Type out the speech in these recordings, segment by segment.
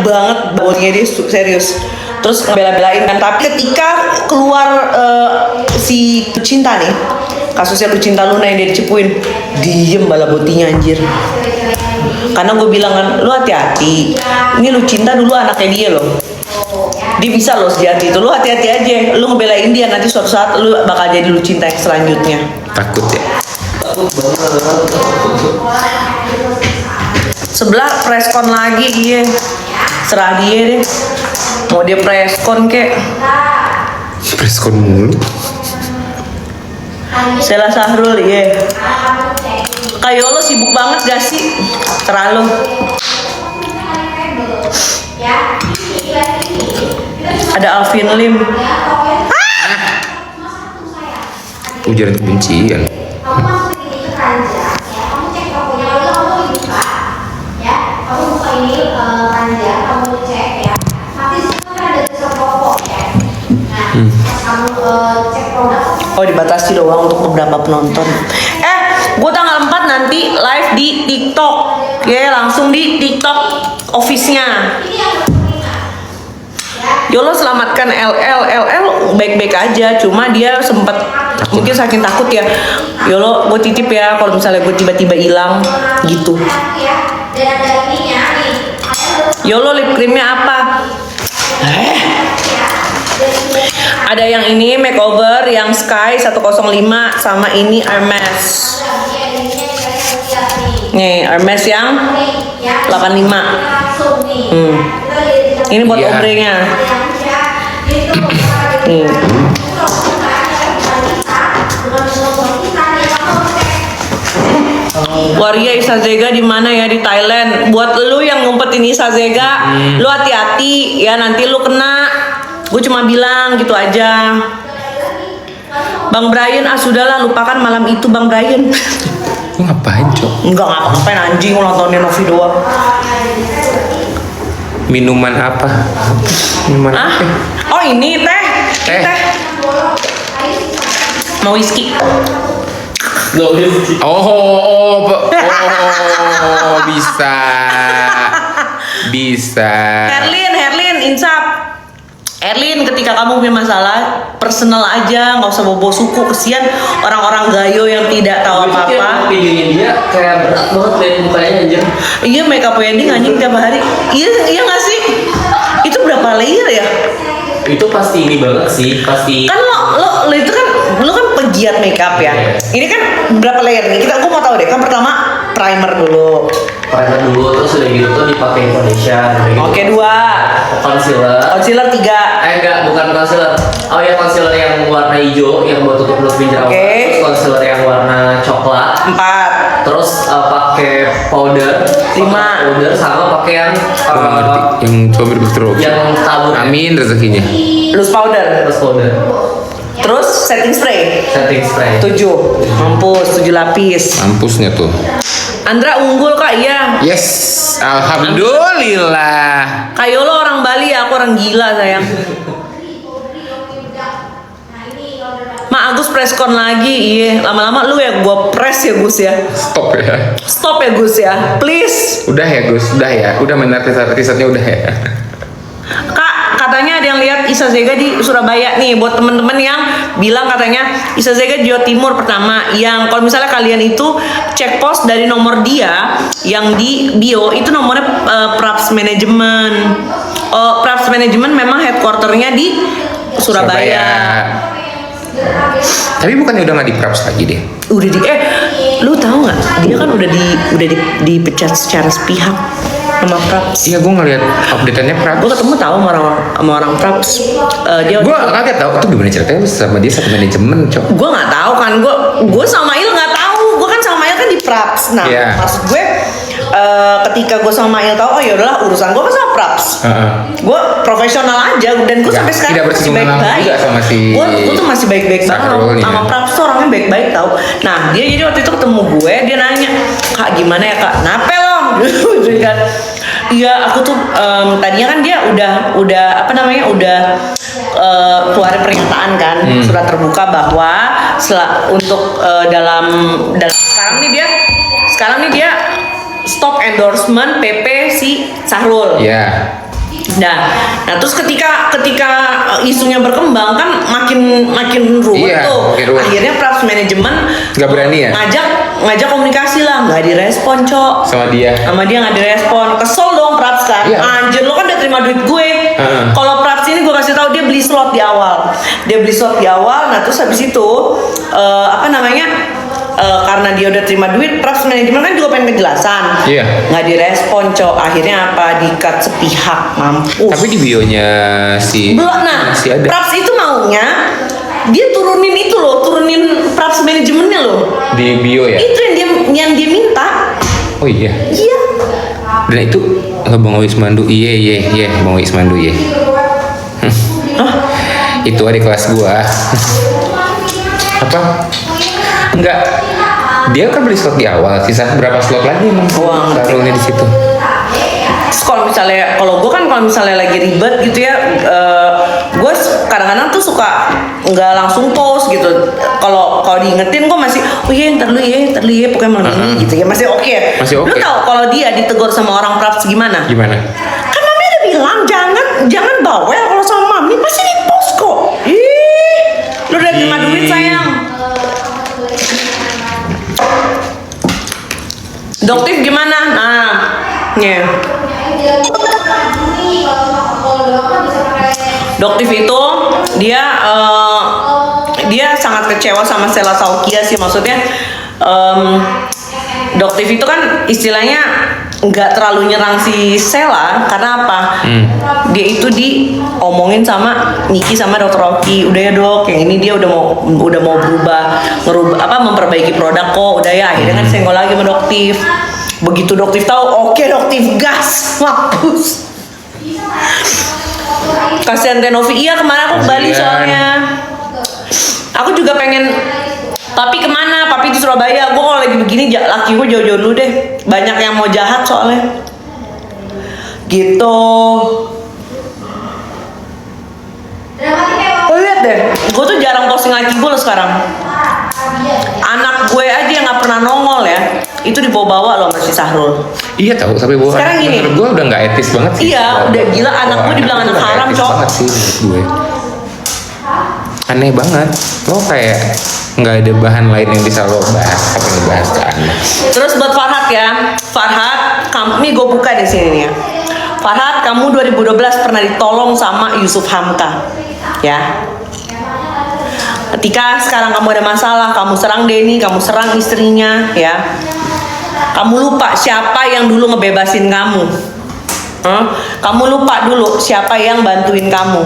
banget baunya dia serius. Terus ngebela-belain kan. Tapi ketika keluar si Lucinta nih, kasusnya Lucinta Luna yang dia dicepuin, diem bala botinya anjir. Karena gue bilang kan, lu hati-hati. Ini Lucinta dulu anaknya dia loh. Dia bisa loh sejati itu. Lu hati-hati aja. Lu ngebelain dia, nanti suatu saat lu bakal jadi Lucinta yang selanjutnya. Takut ya. Sebelah preskon lagi dia. Serah dia deh. Mau dia preskon kek. Preskon mulu. Sela Sahrul iya. Kayak lo sibuk banget gak sih? Terlalu. Ada Alvin Lim. Ujaran kebencian. Oh dibatasi doang untuk beberapa penonton. Gue tanggal 4 nanti live di TikTok. Ya langsung di TikTok office-nya. Yolo selamatkan LL baik-baik aja, cuma dia sempet mungkin saking takut ya. Yolo gue titip ya kalau misalnya gue tiba-tiba hilang gitu. Yolo lip creamnya apa? Ada yang ini makeover yang Sky 105 sama ini Hermes. Nih Hermes yang 85. Ini buat ombrenya. Waria Isazega di mana ya? Di Thailand. Buat lu yang ngumpetin Isazega, lu hati-hati ya, nanti lu kena. Gue cuma bilang gitu aja. Bang Brian, sudahlah lupakan malam itu Bang Brian. Lu ngapain, Cok? Enggak ngapain anjing, nontonin Novi doang. Minuman apa? Minuman apa? Oh ini teh. Mau whisky. Oh, bisa. Herlin, insaf. Erlin, ketika kamu punya masalah personal aja, nggak usah bawa suku, kesian orang-orang gayo yang tidak tahu apa-apa. Videonya dia kayak berat banget liat mukanya anjir. Iya, makeup wedding anjing tiap hari. Iya nggak sih? Itu berapa layer ya? Itu pasti ini banget sih, pasti. Kan lo itu kan lo kan pegiat makeup ya. Ini kan berapa layer nih? Aku mau tahu deh. Kan pertama primer dulu. Primer dulu, terus udah gitu tuh dipakai foundation. Gitu. Oke, 2. Concealer 3. Enggak, bukan concealer. Oh ya, concealer yang warna hijau yang buat tutup nutupin jerawat. Oke. Terus concealer yang warna coklat. 4. Terus pakai powder. 5. Powder sama pakai yang Yang coba berterus. yang tabur. Amin rezekinya. Loose powder. Terus powder. Terus setting spray. Setting spray. 7. Mampus, 7 lapis. Mampusnya tuh. Andra unggul Kak, iya. Yes, alhamdulillah. Kak Yolo orang Bali ya, aku orang gila sayang. Ma Agus preskon lagi, iya. Lama-lama lu ya gua press ya Gus ya. Stop ya. Stop ya Gus ya, please. Udah ya Gus, udah ya. Udah benar risetnya udah ya. Kak, katanya ada yang lihat Isazega di Surabaya nih. Buat temen-temen yang bilang katanya Isazega Jawa Timur pertama. Yang kalau misalnya kalian itu cek post dari nomor dia yang di bio itu nomornya Praps Management. Praps Management memang headquarternya di Surabaya. Tapi bukannya udah nggak di Praps lagi deh? Udah lu tahu nggak? Dia kan udah dipecat secara sepihak sama Praps. Iya, gue ngeliat update-annya Praps. Gue ketemu tahu sama orang Praps. Dia Gue kaget tau, itu gimana ceritanya sama dia satu manajemen, Cok? Gue nggak tahu kan, gue sama Il nggak tahu. Gue kan sama Il kan di Praps. Nah, maksud gue ketika gue sama Il tahu, oh yaudahlah urusan gue kan sama Praps. Gue profesional aja dan gue sampai sekarang tidak masih bersinggungan baik-baik. juga sama si Gue tuh masih baik-baik banget sama Praps tuh orangnya baik-baik tau. Nah dia jadi waktu itu ketemu gue, dia nanya, Kak gimana ya Kak? Nape lo? Gitu kan. Iya, aku tuh tadinya kan dia udah keluarin pernyataan kan, surat terbuka bahwa untuk dalam sekarang nih dia stop endorsement PP si Sahrul. Iya. Nah terus ketika isunya berkembang kan makin ruwet Iya, tuh. makin ruwet. Akhirnya Praps manajemen Nggak berani ya? ngajak komunikasi lah, nggak direspon cok. Sama dia. Nggak direspon, kesel dong Praps kan. Iya. Anjir lo kan udah terima duit gue. Heeh. Kalau Praps ini gue kasih tahu dia beli slot di awal. Nah terus habis itu karena dia udah terima duit, Praps manajemen kan juga pengen kejelasan. Iya. Nggak direspon cok. Akhirnya apa? Di-cut sepihak, mampus. Tapi di bionya si Belum, nah, masih ada. Praps itu maunya dia turunin Praps manajemennya loh. Di bio ya? Itu yang dia minta. Oh iya. Iya. Dan itu Bang Wismandu, iya Bang Wismandu iya. Itu adik kelas gua. Apa? Enggak. Dia kan beli slot di awal, sisa berapa slot lagi emang Wah. taruhnya di situ. Terus kalau misalnya lagi ribet gitu ya, gue kadang-kadang tuh suka nggak langsung post gitu. Kalau diingetin gue masih, oh iya ntar dulu ya, pokoknya malam ini gitu ya, masih oke. Masih oke. Lu tau kalau dia ditegur sama orang Praps gimana? Gimana? Kan Mami udah bilang jangan bawel kalau sama Mami, pasti di post kok. Ih, lu udah terima duit sayang. Doktif gimana? Nah, ya. Doktif itu dia sangat kecewa sama Sela Saukia sih, maksudnya Doktif itu kan istilahnya nggak terlalu nyerang si Sela karena apa? Dia itu diomongin sama Niki sama Dokter Oki, udah ya dok, yang ini dia udah mau ngerubah memperbaiki produk kok, udah ya. Akhirnya kan senggol lagi sama Doktif. Begitu Doktif tahu, oke Doktif gas, mampus. Kasihan Tenovi, iya kemarin aku ke Bali soalnya. Aku juga pengen, Papi kemana? Papi di Surabaya. Gue kalau lagi begini, laki gue jauh-jauh dulu deh. Banyak yang mau jahat soalnya. Gitu. Oh lihat deh, gue tuh jarang posting laki gue loh sekarang. Anak gue aja yang nggak pernah nongol ya, itu dibawa-bawa loh masih Sahrul. Iya tahu, sampai bawa. Sekarang gini. Menurut gua udah nggak etis banget sih. Iya, udah gila, anak gue dibilang anak nggak haram, etis Cok. banget sih menurut gue. Aneh banget. Lo kayak nggak ada bahan lain yang bisa lo bahas, apa yang bahas ke anak. Terus buat Farhat ya, Farhat, ini gue buka di sini nih ya. Farhat, kamu 2012 pernah ditolong sama Yusuf Hamka, ya. Ketika sekarang kamu ada masalah, kamu serang Denny, kamu serang istrinya, ya. Kamu lupa siapa yang dulu ngebebasin kamu. Kamu lupa dulu siapa yang bantuin kamu.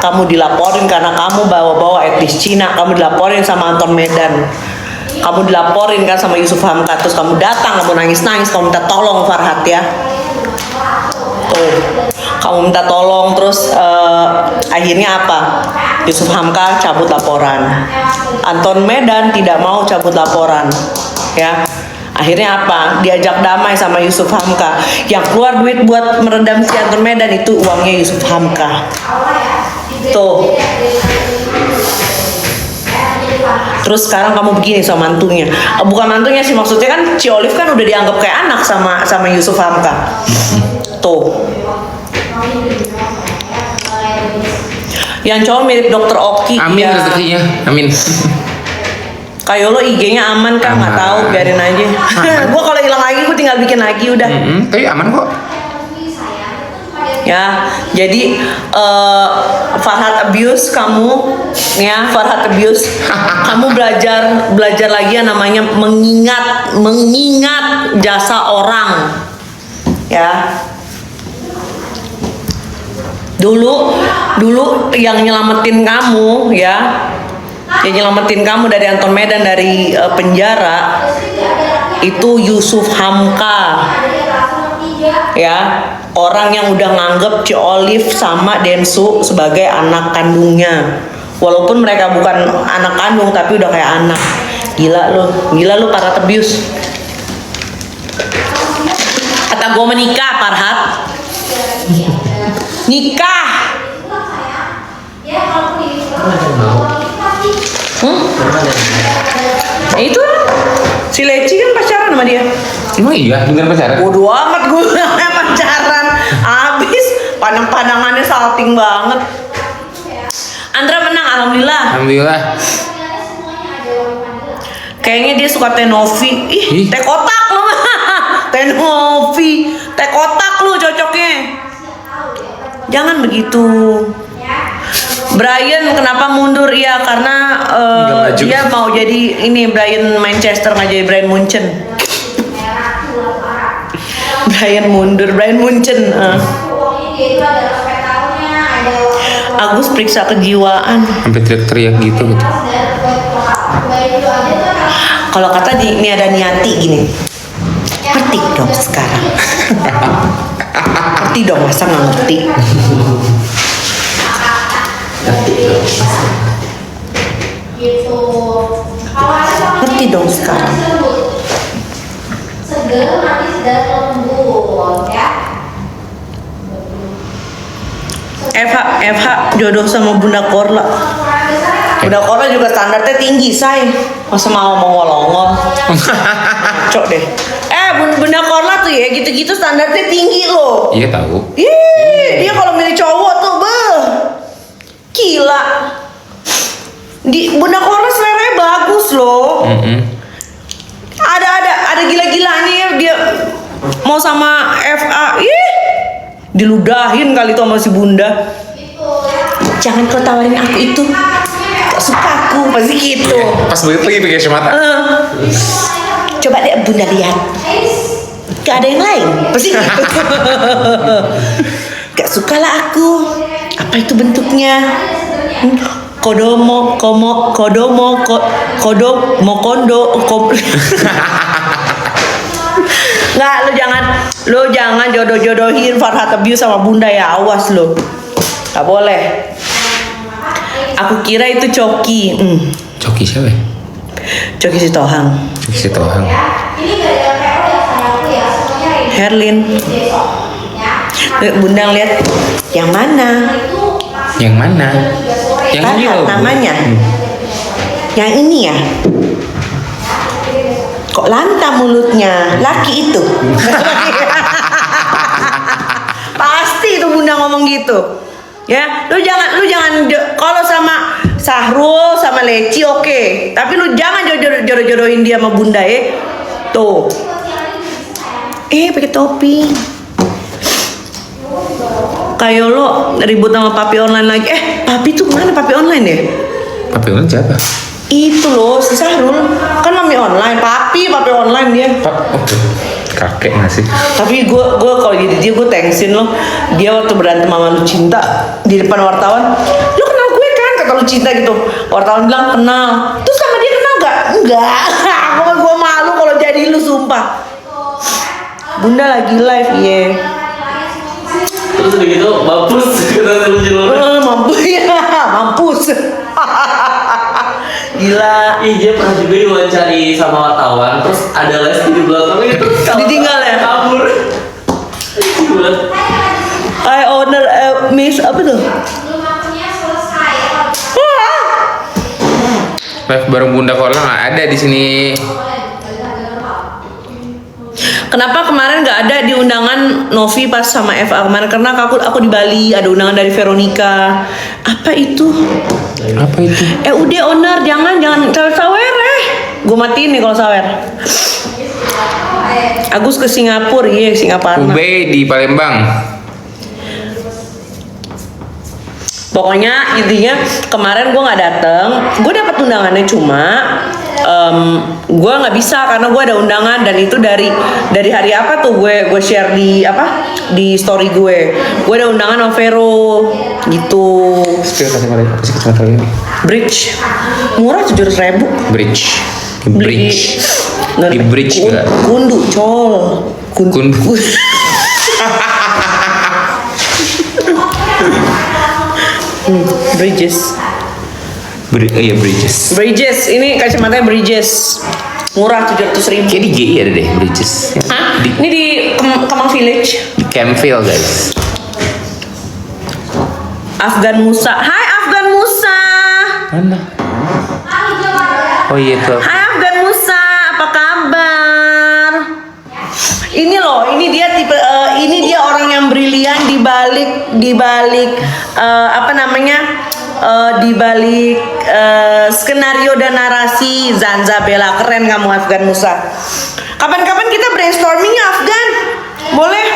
Kamu dilaporin karena kamu bawa-bawa etnis Cina. Kamu dilaporin sama Anton Medan. Kamu dilaporin kan sama Yusuf Hamka. Terus kamu datang, kamu nangis-nangis, kamu minta tolong Farhat ya. Tuh, kamu minta tolong. Terus akhirnya apa? Yusuf Hamka cabut laporan. Anton Medan tidak mau cabut laporan, ya. Akhirnya apa? Diajak damai sama Yusuf Hamka. Yang keluar duit buat meredam si Anton Medan itu uangnya Yusuf Hamka. Tuh. Terus sekarang kamu begini sama mantunya. Bukan mantunya sih, maksudnya kan Ci Olive kan udah dianggap kayak anak sama Yusuf Hamka. Tuh. Yang cowok mirip Dokter Oki. Amin ya. rezekinya, amin. Kayak lo IG-nya aman kan? Nggak Aman. tahu, biarin aja. Gue kalau hilang lagi gue tinggal bikin lagi udah. Tapi aman kok. Ya, jadi Farhat abuse kamu, ya Farhat abuse. Kamu belajar lagi yang namanya mengingat jasa orang, ya. Dulu yang nyelamatin kamu, ya, yang nyelamatin kamu dari Anton Medan, dari penjara itu Yusuf Hamka, ya, orang yang udah nganggep Ci Olive sama Densu sebagai anak kandungnya, walaupun mereka bukan anak kandung tapi udah kayak anak. Gila lu Farhat abuse. Kata gue menikah, Farhat. Nikah. Ya itu si Leci kan pacaran sama dia. Emang iya dengan pacaran? Bodoh amat gue namanya pacaran. Pandang-pandangannya salting banget. Andra menang, alhamdulillah. Alhamdulillah. Kayaknya dia suka teh Novi. Ih. Teh kotak lu. Teh Novi. Teh kotak lu cocoknya. Jangan begitu. Brian kenapa mundur? Ya karena Nggak maju. dia mau jadi ini Brian Manchester, nggak jadi Brian Munchen. Brian mundur, Brian Munchen. Agus periksa kejiwaan. Sampai teriak-teriak gitu. Kalau kata ini ada Niati gini. Ngerti dong sekarang. Ngerti dong, masa nggak ngerti? Ngerti dong sekarang. FH jodoh sama Bunda Korla. Bunda Korla juga standarnya tinggi, say. Masa mau ngolongol? Cok deh. Bunda Korla tuh ya gitu-gitu standarnya tinggi loh. Iya tahu. Dia kalau milih cowok tuh, gila. Bunda Korla seleranya bagus loh. Ada gila-gilanya ya dia mau sama FA. Diludahin kali tuh sama si Bunda. Jangan kau tawarin aku itu. Gak suka aku, pasti gitu. Pas begitu lagi pakai kacamata. Coba deh Bunda lihat. Gak ada yang lain, pasti gitu. Gak suka lah aku. Apa itu bentuknya? Kondo. Nggak, lu jangan jodoh-jodohin Farhat Abuse sama Bunda ya, awas lu. Gak boleh. Aku kira itu Coki. Coki siapa? Coki Sitohang. Coki Sitohang. Herlin. Bunda lihat yang mana? Yang mana? Yang ini Farhat loh. Bu. namanya. Yang ini ya. Kok lantang mulutnya? Laki itu. Pasti itu Bunda ngomong gitu. Ya, lu jangan kalau sama Sahrul sama Leci oke. Tapi lu jangan jodoh-jodohin dia sama Bunda ya. Tuh. Pakai topi. Kayak lo ribut sama papi online lagi. Papi tuh kemana papi online ya? Papi online siapa? Itu loh, si Sahrul. Kan mami online, papi online dia. Kakek nggak sih? Tapi gue kalau jadi dia gue thanksin loh. Dia waktu berantem sama Lucinta di depan wartawan. Lu kenal gue kan? Kata Lucinta gitu. Wartawan bilang kenal. Terus sama dia kenal gak? Enggak. Gue malu kalau jadi lu, sumpah. Bunda lagi live, iya. Terus udah gitu mampus kata lucu lu. Mampus. Gila. Dia pernah juga diwawancari sama wartawan, terus ada Lesti di belakang itu Ditinggal ya? Kabur. Gila. I owner Miss apa tuh? Live bareng Bunda Korla nggak ada di sini. Kenapa kemarin nggak ada di undangan Novi pas sama FA kemarin? Karena aku di Bali, ada undangan dari Veronica. Apa itu? Apa itu? Udah owner, jangan sawer Gue matiin nih kalau sawer. Agus ke Singapura, Singapura. Ube di Palembang. Pokoknya intinya kemarin gue nggak dateng. Gue dapat undangannya cuma gue nggak bisa karena gue ada undangan dan itu dari hari apa tuh gue share di story gue ada undangan Overo gitu. Kasih kacamata ini. Bridge murah 700.000. Bridge. Di bridge nggak? Kundu col. Kundu. Bridges. Iya Bridges. Bridges ini kacamatanya Bridges murah 700.000. Kayak di GI ada deh Bridges. Hah? Di Ini di Kemang Village. Campville guys. Afgan Musa. Hai Afgan Musa. Mana? Oh iya tuh. Hai Afgan Musa, apa kabar? Ini loh, ini dia tipe ini dia orang yang brilian di di balik apa namanya? Di balik skenario dan narasi Zanza Bella. Keren kamu Afgan Musa. Kapan-kapan kita brainstormingnya Afgan. Boleh?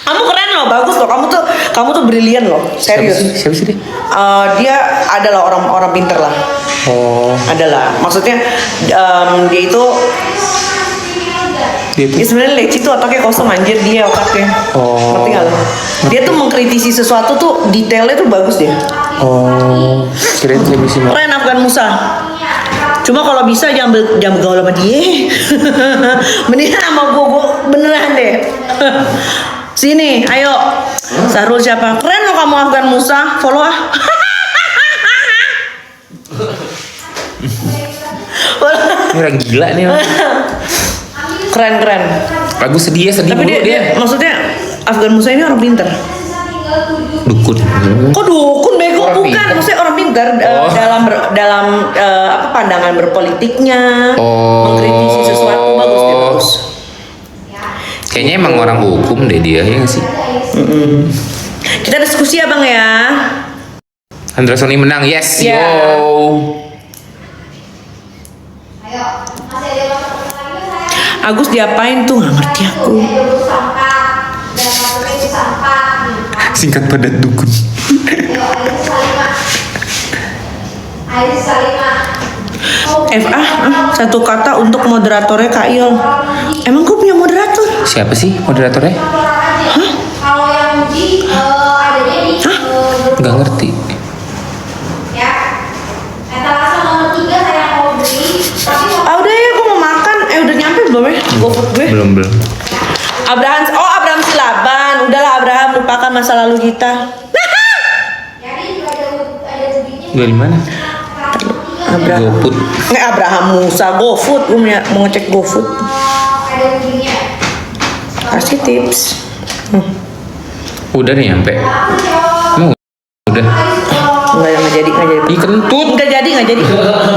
Kamu keren loh, bagus loh. Kamu tuh brilian loh, serius. Siapa sih dia? Dia adalah orang pinter lah. Oh, Adalah, maksudnya dia itu dia sebenarnya leci tuh otaknya kosong anjir dia otaknya. Oh. Ngerti gak lo? Dia tuh mengkritisi sesuatu tuh detailnya tuh bagus dia. oh, kirain saya bisa. Keren Afgan Musa. Cuma kalau bisa jangan bergaul sama dia. Mendingan sama gue beneran deh. Sini, ayo. Sahrul siapa? Keren lo kamu Afgan Musa. Follow ah. Ini orang gila nih. Keren. Lagu sedih Tapi mulu dia maksudnya Afgan Musa ini orang pinter. Dukun. Kok dukun bego? Orang Bukan, pinter. maksudnya orang pinter Oh. dalam apa pandangan berpolitiknya, Oh. mengkritisi sesuatu bagus dia bagus. Kayaknya emang orang hukum deh dia, ya nggak sih? Kita diskusi ya bang ya. Andra Sony menang, yes, Ya. yo. Agus diapain tuh? Nggak ngerti aku. Singkat padat dukun. FA satu kata untuk moderatornya Kak Il. Emang gue punya moderator? Siapa sih moderatornya? Kalau yang di adanya di Nggak ngerti. ya etalase nomor 3 saya mau beli tapi Ah udah ya, gue mau makan. Udah nyampe belum ya? GoFood gue. Belum. Abraham Silaban. Udahlah Abraham, lupakan masa lalu kita. jadi juga ada duitnya Dari mana? Abraham. GoFood. Abraham Musa GoFood. Gue mau ngecek GoFood. ada duitnya Kasih tips. Udah nih nyampe. Emang udah. Nggak jadi. Ih kentut. Nggak jadi.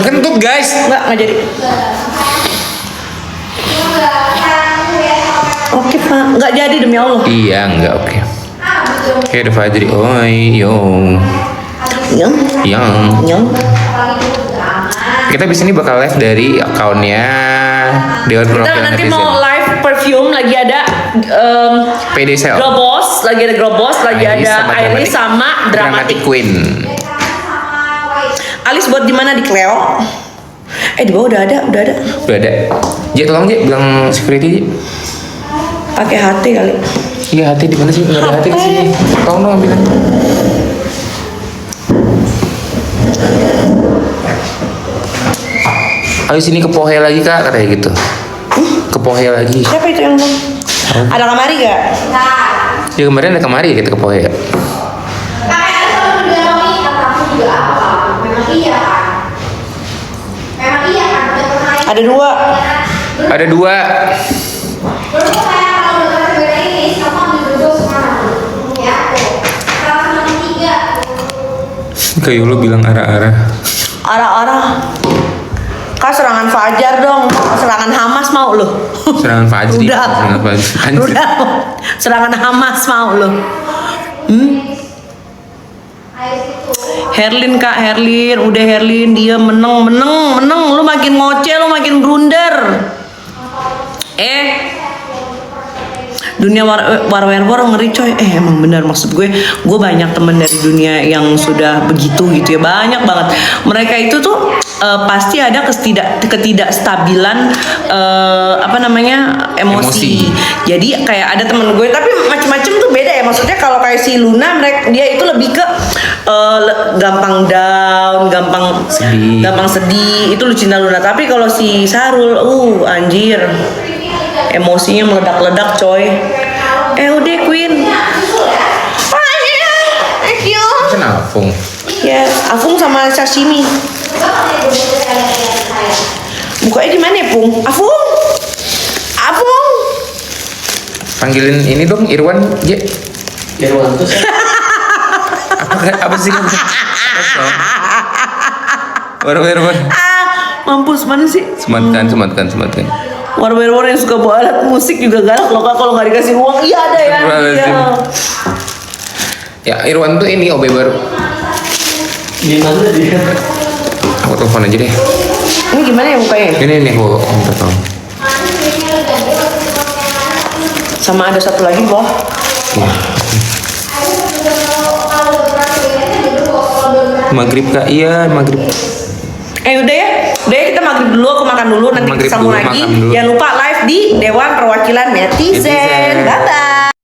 Kentut guys. Nggak jadi. Oke Pak, nggak jadi demi Allah. Iya enggak oke. Oke udah Fajri. Oi yo. Yang. Yang. Kita di sini bakal live dari akunnya Dewan Kita Perwakilan nanti Netizen. mau live perfume lagi ada PD Sale. Girl Boss, lagi ada Girl Boss, lagi Iris ada Iris sama Dramatic Dramatic. Queen. Alis buat di mana di Cleo? Di bawah udah ada. Udah ada. Ji tolong Ji bilang security Ji. Pakai hati kali. Iya hati di mana sih? Nggak ada hati di sini. Tolong dong ambilin. Ayo sini ke Pohe lagi kak, katanya gitu. Ke Pohe lagi. Siapa itu yang ngomong? Ada kamari gak? Ya kemarin ada kemari ya kita ke Pohe ya. pakai ada selalu dialami kata aku juga apa memang iya kan udah pernah Ada dua. Ada dua. dulu saya kalau udah berbeda ini sama ambil dulu sekarang ya tuh etalase nomor 3 Kayak lu bilang arah-arah. Arah-arah. Kak serangan Fajar dong. Serangan Hamas mau lo. Serangan Fajri. Udah. Serangan Fajri. Anjir. Udah. Serangan Hamas mau lo. air situ Herlin Kak, Herlin, udah Herlin, dia meneng, lu makin ngoceh, lu makin blunder. Dunia war ngeri coy. Emang benar maksud gue banyak temen dari dunia yang sudah begitu gitu ya, banyak banget. Mereka itu tuh pasti ada ketidakstabilan apa namanya emosi. Jadi kayak ada temen gue tapi macem-macem tuh beda ya. Maksudnya kalau kayak si Luna, dia itu lebih ke gampang down, gampang sedih. Itu Lucinta Luna. Tapi kalau si Sahrul, anjir, emosinya meledak-ledak coy. Udah Queen. Thank you. Kenapa Fung? Ya, Afung sama sashimi. Bukanya di mana ya, Pung? Afung. Panggilin ini dong Irwan J. Irwan tuh saya. Apa sih? War. Mampus mana sih? Sematkan. War yang suka bawa alat musik juga galak loh Kak, kalau nggak dikasih uang. Iya ada ya. Astagfirullahaladzim. Iya. Ya Irwan tuh ini OB baru. Gimana dia? Aku telepon aja deh. Ini gimana ya mukanya? Ini aku minta tolong. Sama ada satu lagi loh. Ya. Maghrib kak, iya maghrib. Udah ya kita maghrib dulu, aku makan dulu, nanti Maghrib kita sambung dulu, lagi. makan dulu. Jangan lupa live di Dewan Perwakilan Netizen. Netizen. Bye bye.